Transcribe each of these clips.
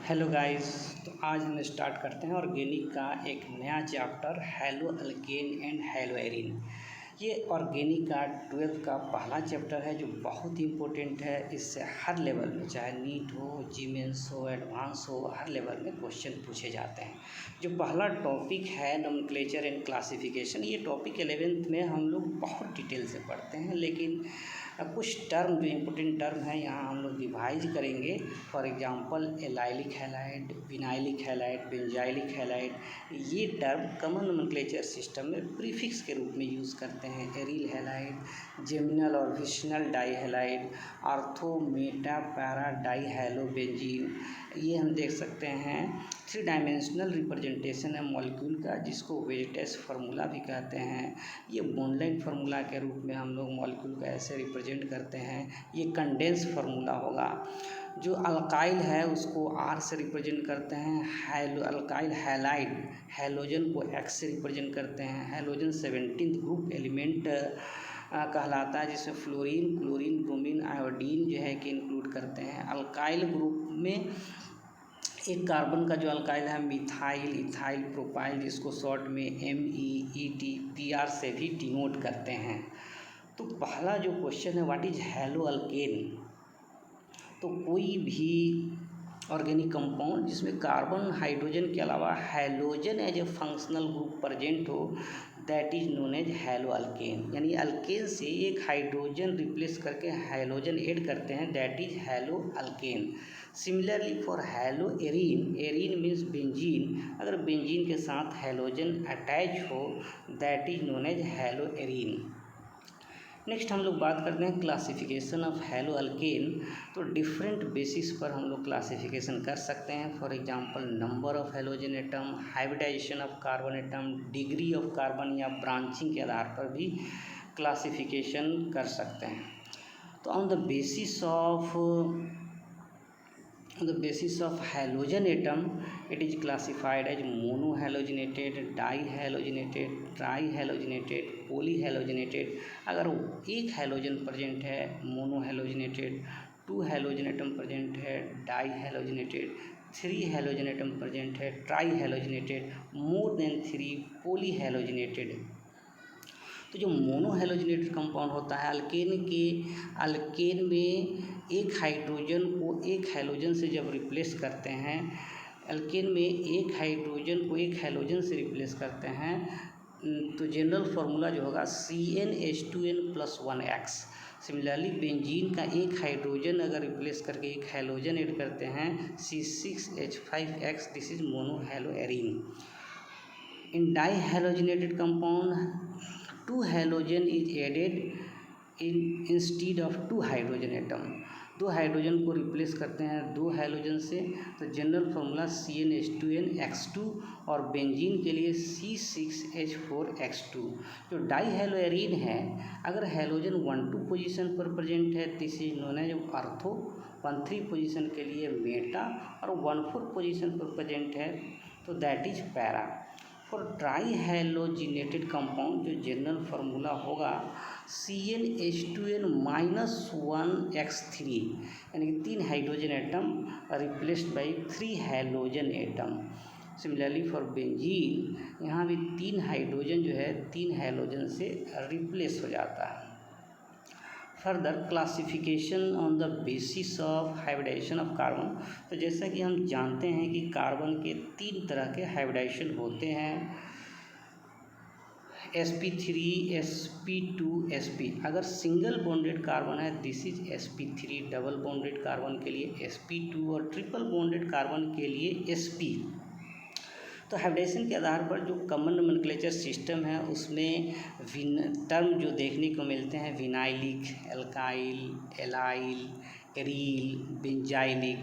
Hello guys. तो आज हम स्टार्ट करते हैं ऑर्गेनिक का एक नया chapter hello alkane and hello arene. ये ऑर्गेनिक का 12th का पहला चैप्टर है जो बहुत ही इम्पोर्टेंट है। इससे हर लेवल में, चाहे नीट हो, जीमेंस हो, एडवांस हो, हर लेवल में क्वेश्चन पूछे जाते हैं। जो पहला टॉपिक है नोमेनक्लेचर एंड क्लासिफिकेशन, ये टॉपिक 11th में हम लोग बहुत डिटेल से पढ़ते हैं, लेकिन कुछ टर्म जो इम्पोर्टेंट टर्म है यहाँ हम लोग रिवाइज करेंगे। For example allylic halide, vinylic halide, benzylic halide, ये टर्म कॉमन नोमेनक्लेचर सिस्टम में प्रीफिक्स के रूप में यूज़ करते हैं। एरिल हैलाइड, जेमिनल और विशनल डाईहैलाइड, आर्थो मेटा पैरा डाईहैलोबेंजीन, ये हम देख सकते हैं। 3 डायमेंशनल रिप्रेजेंटेशन है मॉलिक्यूल का, जिसको वेजेटेस फार्मूला भी कहते हैं। ये बॉन्डलाइन फार्मूला के रूप में हम लोग मॉलिक्यूल का ऐसे रिप्रेजेंट करते हैं। ये कंडेंस फार्मूला होगा। जो अल्काइल है उसको आर से रिप्रेजेंट करते हैं। अल्काइल हैलाइड, हैलोजन को एक्स से रिप्रेजेंट करते हैं। हैलोजन 17th ग्रुप एलिमेंट कहलाता है, जिसमें फ्लोरीन, क्लोरीन, ब्रोमीन, आयोडीन जो है कि इंक्लूड करते हैं। अल्काइल ग्रुप में एक कार्बन का जो अल्काइल है मिथाइल, इथाइल, प्रोपाइल, जिसको शॉर्ट में MEET, PR से भी डिनोट करते हैं। तो पहला जो क्वेश्चन है, व्हाट इज हैलो अल्केन। तो कोई भी ऑर्गेनिक कंपाउंड जिसमें कार्बन हाइड्रोजन के अलावा halogen as a functional group present हो, that is known as haloalkane. यानी अल्केन से एक हाइड्रोजन रिप्लेस करके हैलोजन ऐड करते हैं, that is haloalkane. Similarly for haloarene, arene means benzene, अगर बेंजीन के साथ हैलोजन अटैच हो, that is known as haloarene. Next हम लोग बात करते हैं क्लासिफिकेशन ऑफ हैलो अल्केन। तो डिफरेंट बेसिस पर हम लोग क्लासिफिकेशन कर सकते हैं। For example number of halogen atom, hybridization of carbon atom, degree of carbon या ब्रांचिंग के आधार पर भी क्लासिफिकेशन कर सकते हैं। तो on the basis of halogen atom, it is classified as monohalogenated, dihalogenated, trihalogenated, polyhalogenated। अगर एक हैलोजन प्रेजेंट है मोनोहैलोजिनेटेड, 2 हैलोजन एटम प्रेजेंट है डाईहैलोजिनेटेड, 3 हैलोजन एटम प्रेजेंट है ट्राईहैलोजिनेटेड, मोर देन 3 पॉलीहैलोजिनेटेड। तो जो मोनोहैलोजिनेटेड कंपाउंड होता है, अल्केन में एक हाइड्रोजन को एक हैलोजन से जब रिप्लेस करते हैं, अल्केन में एक हाइड्रोजन को एक हैलोजन से रिप्लेस करते हैं, तो जनरल फार्मूला जो होगा CnH2n+1x। सिमिलरली बेंजीन का एक हाइड्रोजन अगर रिप्लेस करके एक हैलोजन ऐड करते हैं, C6H5x, दिस इज मोनोहैलो एरीन। In dihalogenated compound 2 halogen is added instead of 2 hydrogen atom. 2 hydrogen को रिप्लेस करते हैं 2 हैलोजन से, तो जनरल फार्मूला CnH2nx2, और बेंजीन के लिए C6H4x2। जो डाईहैलो एरीन है, अगर हैलोजन 1-2 पोजीशन पर प्रेजेंट है, this is known as ortho, 1-3 position के लिए मेटा, और 1-4 पोजीशन पर प्रेजेंट है तो that is para. For trihalogenated compound जो जनरल फार्मूला होगा CnH2n-1x3, यानी कि 3 hydrogen atom replaced by 3 halogen atom. Similarly for benzene, यहाँ भी 3 हाइड्रोजन जो है 3 हैलोजन से रिप्लेस हो जाता है। Further classification on the basis of hybridization of carbon. तो जैसा कि हम जानते हैं कि कार्बन के 3 तरह के हाइब्रिडाइजेशन होते हैं, sp3, sp2, sp। अगर सिंगल बॉन्डेड कार्बन है, this is sp3, double bonded carbon के लिए sp2, और ट्रिपल बॉन्डेड कार्बन के लिए sp। तो हाइब्रिडेशन के आधार पर जो कॉमन नोमेनक्लेचर सिस्टम है उसमें टर्म जो देखने को मिलते हैं, vinylic, alkyl, allyl, aryl, benzylic.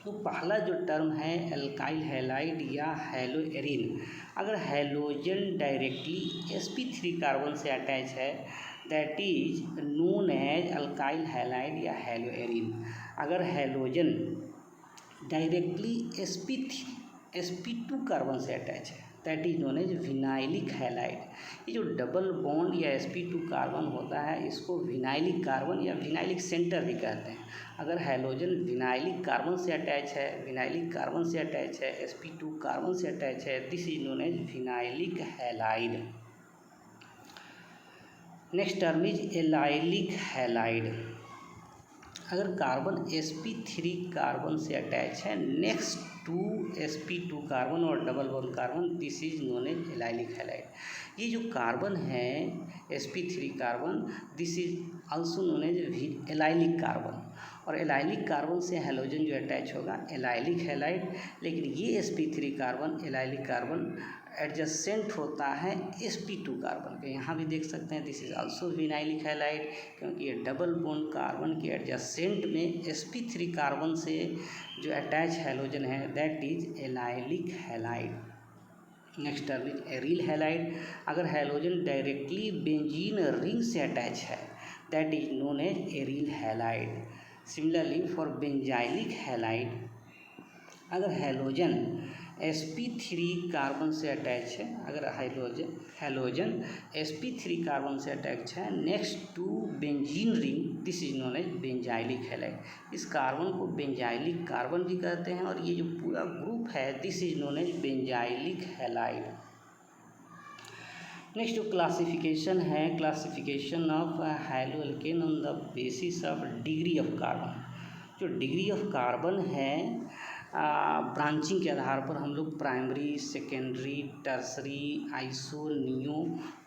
तो पहला जो टर्म है एल्काइल हैलाइड या हैलो एरीन, अगर हैलोजन डायरेक्टली sp3 कार्बन से अटैच है, that is known as alkyl halide या हैलो एरीन। अगर हैलोजन डायरेक्टली sp2 कार्बन से अटैच है, that is known as vinylic halide. ये जो डबल बॉन्ड या sp2 कार्बन होता है इसको विनाइलिक कार्बन या विनाइलिक सेंटर भी कहते हैं। अगर हैलोजन विनाइलिक कार्बन से अटैच है, विनाइलिक कार्बन से अटैच है, sp2 कार्बन से अटैच है, this is known as vinylic halide. Next term is allylic halide. अगर कार्बन sp3 कार्बन से अटैच है नेक्स्ट टू sp2 कार्बन और double bond carbon, this is known as allylic halide. ये जो carbon है sp3 carbon, this is also known as allylic carbon, और allylic carbon से halogen जो अटैच होगा एलाइलिक हैलाइड। लेकिन ये sp3 carbon allylic carbon adjacent होता है sp2 कार्बन के। यहाँ भी देख सकते हैं this is also vinylic halide, क्योंकि ये डबल बॉन्ड कार्बन के एडजेसेंट में sp3 कार्बन से जो अटैच हैलोजन है that is allylic halide. Next term is aryl halide. अगर हैलोजन डायरेक्टली बेंजीन रिंग से अटैच है that is known as aryl halide. Similarly for benzylic halide, अगर halogen sp3 carbon से attach है, अगर हैलोजन sp3 कार्बन से attach है next to benzene ring, this is known as benzylic halide. इस carbon को बेंजाइलिक कार्बन भी कहते हैं, और ये जो पूरा ग्रुप है this is known as benzylic halide. Next जो क्लासिफिकेशन है, classification of haloalkane on the basis of degree of carbon. जो डिग्री ऑफ कार्बन है ब्रांचिंग के आधार पर हम लोग primary, secondary, tertiary, iso, neo.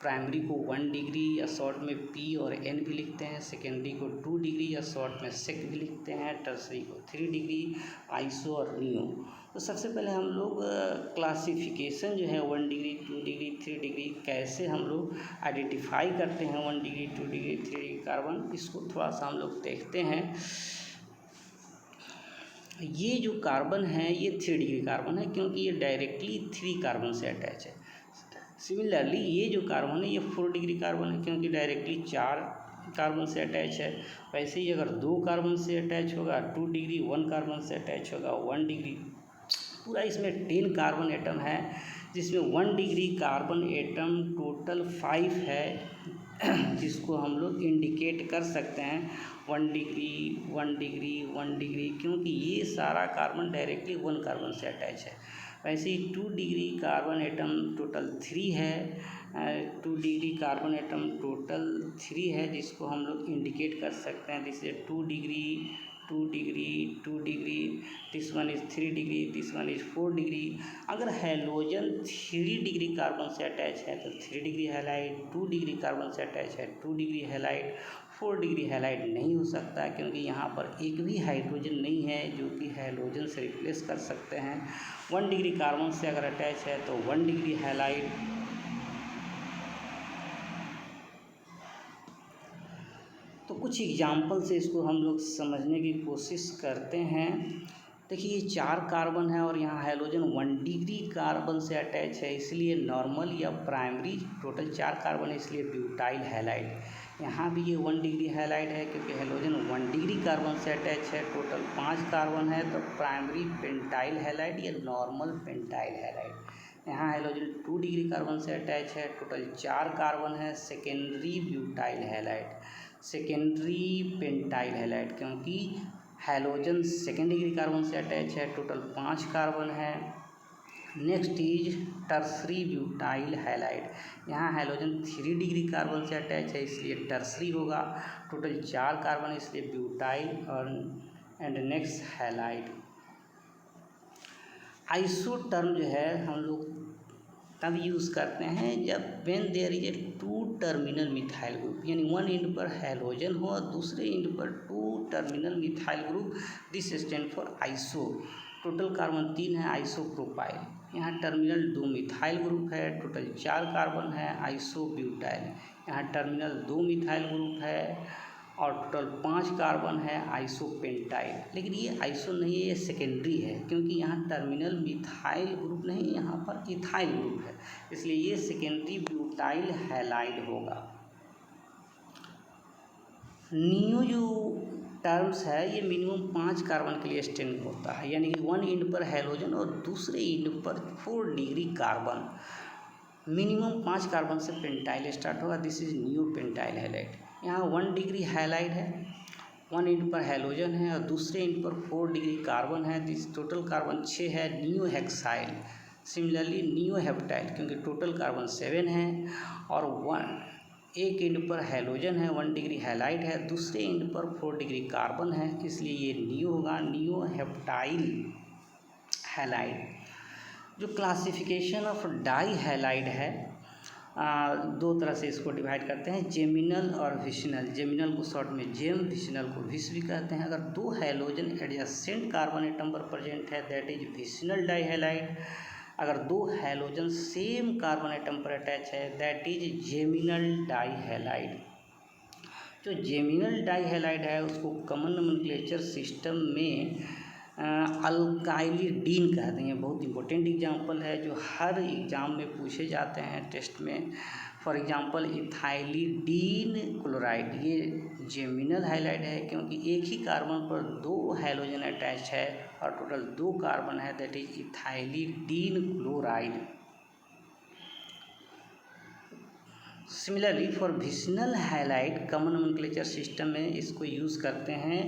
Primary को 1 डिग्री या शॉर्ट में पी और एन भी लिखते हैं, सेकेंडरी को 2 डिग्री या शॉर्ट में सेक भी लिखते हैं, टर्सरी को 3 डिग्री, आइसो और नियो। तो सबसे पहले हम लोग क्लासिफिकेशन जो है 1 डिग्री, 2 डिग्री, 3 डिग्री कैसे हम लोग आइडेंटिफाई करते हैं 1 डिग्री, 2 डिग्री, 3 डिग्री कार्बन, इसको थोड़ा सा हम लोग देखते हैं। ये जो कार्बन है ये 3 डिग्री कार्बन है, क्योंकि ये डायरेक्टली 3 कार्बन से अटैच है। सिमिलरली ये जो कार्बन है ये 4 डिग्री कार्बन है, क्योंकि डायरेक्टली 4 कार्बन से अटैच है। वैसे ही अगर 2 कार्बन से अटैच होगा 2 डिग्री, 1 कार्बन से अटैच होगा 1 डिग्री। पूरा इसमें 10 कार्बन एटम है, जिसमें 1 डिग्री कार्बन एटम टोटल 5 है, जिसको हम लोग इंडिकेट कर सकते हैं 1 डिग्री, 1 डिग्री, 1 डिग्री, क्योंकि ये सारा कार्बन डायरेक्टली 1 कार्बन से अटैच है। वैसे ही 2 डिग्री कार्बन एटम टोटल 3 है, 2 डिग्री कार्बन एटम टोटल 3 है, जिसको हम लोग इंडिकेट कर सकते हैं this is 2 degree, 2 degree, 2 degree, this one is 3 degree, this one is 4 degree. अगर हैलोजन 3 डिग्री कार्बन से अटैच है तो 3 डिग्री हैलाइड, 2 डिग्री कार्बन से अटैच है 2 डिग्री हैलाइड, 4 डिग्री हैलाइड नहीं हो सकता, क्योंकि यहाँ पर एक भी हाइड्रोजन नहीं है जो कि हैलोजन से रिप्लेस कर सकते हैं। 1 डिग्री कार्बन से अगर अटैच है तो 1 डिग्री हैलाइड। तो कुछ एग्जाम्पल से इसको हम लोग समझने की कोशिश करते हैं। देखिए ये 4 कार्बन है और यहाँ हैलोजन 1 डिग्री कार्बन से अटैच है, इसलिए नॉर्मल या प्राइमरी टोटल 4 कार्बन है, इसलिए ब्यूटाइल हैलाइड। यहाँ भी ये 1 डिग्री हैलाइड है, क्योंकि हैलोजन 1 डिग्री कार्बन से अटैच है, टोटल 5 कार्बन है, तो प्राइमरी पेंटाइल हैलाइड या नॉर्मल पेंटाइल हैलाइड। यहाँ हैलोजन 2 डिग्री कार्बन से अटैच है, टोटल 4 कार्बन है, secondary butyl halide, secondary pentyl halide, क्योंकि हैलोजन 2 डिग्री कार्बन से अटैच है, टोटल 5 कार्बन है। Next is tertiary butyl halide. यहाँ हैलोजन 3 डिग्री कार्बन से अटैच है, इसलिए टर्सरी होगा, टोटल 4 कार्बन है, इसलिए ब्यूटाइल। और and next halide. Iso term जो है हम लोग तब यूज़ करते हैं जब when there is a 2 terminal methyl group, यानी 1 एंड पर हैलोजन हो और दूसरे एंड पर 2 terminal methyl group, this stand for iso. Total carbon 3 है, आइसोप्रोपाइल। यहाँ टर्मिनल 2 मिथाइल ग्रुप है, टोटल 4 कार्बन है, आइसोब्यूटाइल। यहाँ टर्मिनल 2 मिथाइल ग्रुप है और टोटल 5 कार्बन है, आइसोपेंटाइल। लेकिन ये आइसो नहीं है, ये सेकेंडरी है, क्योंकि यहाँ टर्मिनल मिथाइल ग्रुप नहीं, यहाँ पर इथाइल ग्रुप है, इसलिए ये सेकेंडरी ब्यूटाइल हैलाइड होगा। नियो जो टर्म्स है ये मिनिमम 5 कार्बन के लिए स्टैंड होता है, यानी कि 1 एंड पर हैलोजन और दूसरे एंड पर 4 डिग्री कार्बन। मिनिमम 5 कार्बन से पेंटाइल स्टार्ट होगा, this is new pentyl halide. यहाँ 1 डिग्री हैलाइड है, 1 एंड पर हैलोजन है और दूसरे एंड पर 4 डिग्री कार्बन है, दिस टोटल कार्बन 6 है, neo hexyl. Similarly neo heptyl, क्योंकि टोटल कार्बन 7 है और एक एंड पर हैलोजन है, 1 डिग्री हैलाइड है, दूसरे एंड पर 4 डिग्री कार्बन है, इसलिए ये नियो होगा, नियो हेप्टाइल हैलाइड। जो क्लासिफिकेशन ऑफ डाई हैलाइड है, दो तरह से इसको डिवाइड करते हैं, जेमिनल और विसिनल। जेमिनल को शॉर्ट में जेम, विसिनल को विस भी कहते हैं। अगर 2 हैलोजन एडजेसेंट कार्बन एटम पर प्रेजेंट है that is vicinal dihalide. अगर 2 हैलोजन सेम कार्बन एटम पर अटैच है that is geminal dihalide. जो जेमिनल डाई हैलाइड है उसको कॉमन नोमेनक्लेचर सिस्टम में अल्काइलिडीन कहते हैं। बहुत इंपॉर्टेंट एग्जांपल है जो हर एग्ज़ाम में पूछे जाते हैं टेस्ट में। फॉर एग्जांपल इथाइलिडीन क्लोराइड, ये जेमिनल हैलाइड है क्योंकि एक ही कार्बन पर 2 हैलोजन अटैच है और टोटल 2 कार्बन है, that is ethylidene chloride. Similarly for vicinal halide common nomenclature system में इसको यूज़ करते हैं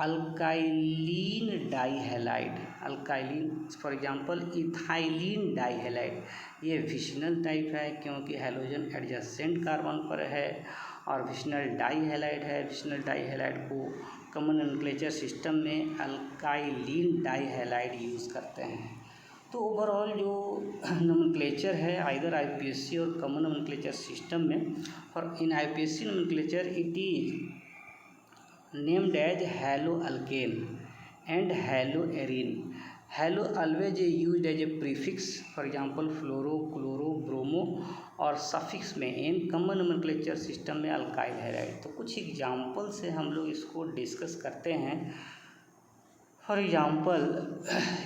alkylene dihalide. Alkylene for example ethylene dihalide, ये विसिनल टाइप है क्योंकि हैलोजन एडजेसेंट कार्बन पर है और विसिनल डाई हैलाइड है। विसिनल डाई हैलाइड को कॉमन नोमेनक्लेचर सिस्टम में अल्काइलिन डाई हैलाइड यूज़ करते हैं। तो ओवरऑल जो नोमेनक्लेचर है आइदर आईपीएससी और कॉमन नोमेनक्लेचर सिस्टम में, और in IPSC nomenclature it is named as haloalkane and haloarine. Halo always used as a prefix, for example fluoro, chloro, bromo, और suffix में इन कॉमन नोमेनक्लेचर सिस्टम में alkyl halide. तो कुछ example से हम लोग इसको डिस्कस करते हैं। फॉर एग्जाम्पल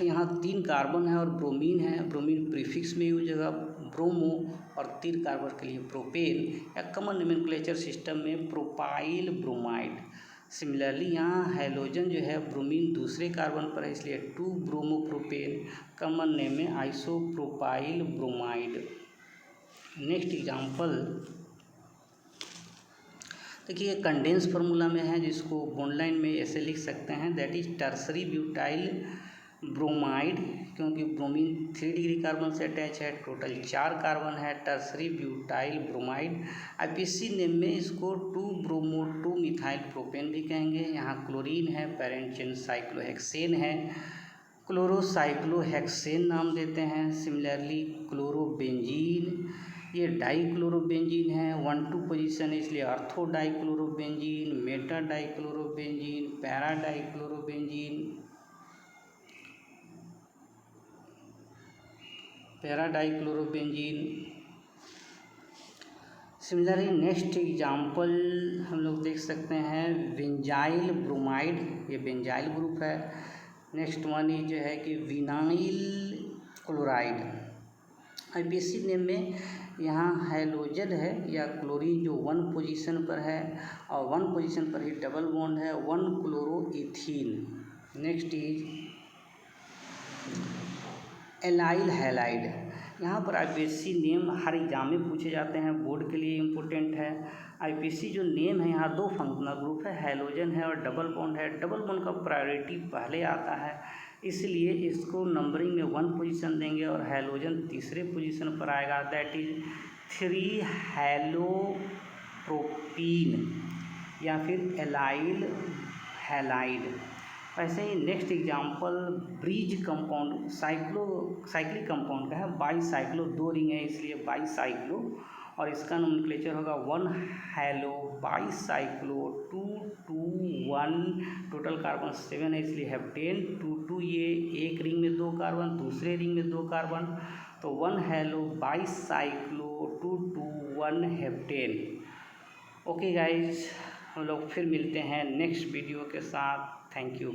यहाँ 3 कार्बन है और ब्रोमीन है, ब्रोमीन प्रीफिक्स में यूज होगा ब्रोमो, और 3 कार्बन के लिए प्रोपेन, या कॉमन नोमेनक्लेचर सिस्टम में प्रोपाइल ब्रोमाइड। सिमिलरली यहाँ हैलोजन जो है ब्रोमीन दूसरे कार्बन पर है इसलिए 2 ब्रोमोप्रोपेन, कॉमन नेम में आइसोप्रोपाइल ब्रोमाइड। नेक्स्ट एग्जाम्पल देखिए कंडेंस फार्मूला में है जिसको बॉन्डलाइन में ऐसे लिख सकते हैं, that is tertiary butyl bromide, क्योंकि ब्रोमीन 3 डिग्री कार्बन से अटैच है, टोटल 4 कार्बन है, tertiary butyl bromide. IPSC name में इसको 2 ब्रोमो 2 मिथाइल प्रोपेन भी कहेंगे। यहाँ क्लोरीन है, पेरेंट चेन साइक्लोहेक्सेन है, क्लोरोसाइक्लोहेक्सेन नाम देते हैं। सिमिलरली क्लोरोबेंजीन, ये डाइक्लोरोबेंजीन है, 1-2 पोजीशन है इसलिए ortho dichlorobenzene, Meta dichlorobenzene, para dichlorobenzene, para dichlorobenzene. Similarly next example हम लोग देख सकते हैं बेंजाइल ब्रोमाइड, ये बेंजाइल ग्रुप है। नेक्स्ट वन ही जो है कि विनाइल क्लोराइड। आईपीएससी नेम में यहाँ हैलोजन है या क्लोरीन जो 1 पोजीशन पर है और 1 पोजीशन पर ही डबल बॉन्ड है, 1 chloroethene. Next is allyl halide. यहाँ पर आईपीएससी नेम हर एग्जाम में पूछे जाते हैं, बोर्ड के लिए इम्पोर्टेंट है। आईपीएससी जो नेम है यहाँ 2 फंक्शनल ग्रुप है, हैलोजन है और डबल बॉन्ड है। डबल बॉन्ड का प्रायोरिटी पहले आता है इसलिए इसको नंबरिंग में 1 पोजीशन देंगे और हैलोजन तीसरे पोजीशन पर आएगा, दैट इज 3 हैलोप्रोपीन या फिर एलाइल हैलाइड। ऐसे ही next example bridge compound cyclic compound का है, बाईसाइक्लो 2 रिंग है इसलिए बाईसाइक्लो, और इसका नोमेनक्लेचर होगा 1 हैलो बाईसाइक्लो 2-2-1, टोटल कार्बन 7 है इसलिए हेप्टेन 2-2, ये एक रिंग में 2 कार्बन दूसरे रिंग में 2 कार्बन, तो 1 hello bicyclo 2-2-1 heptane. Okay guys, हम लोग फिर मिलते हैं नेक्स्ट वीडियो के साथ। Thank you.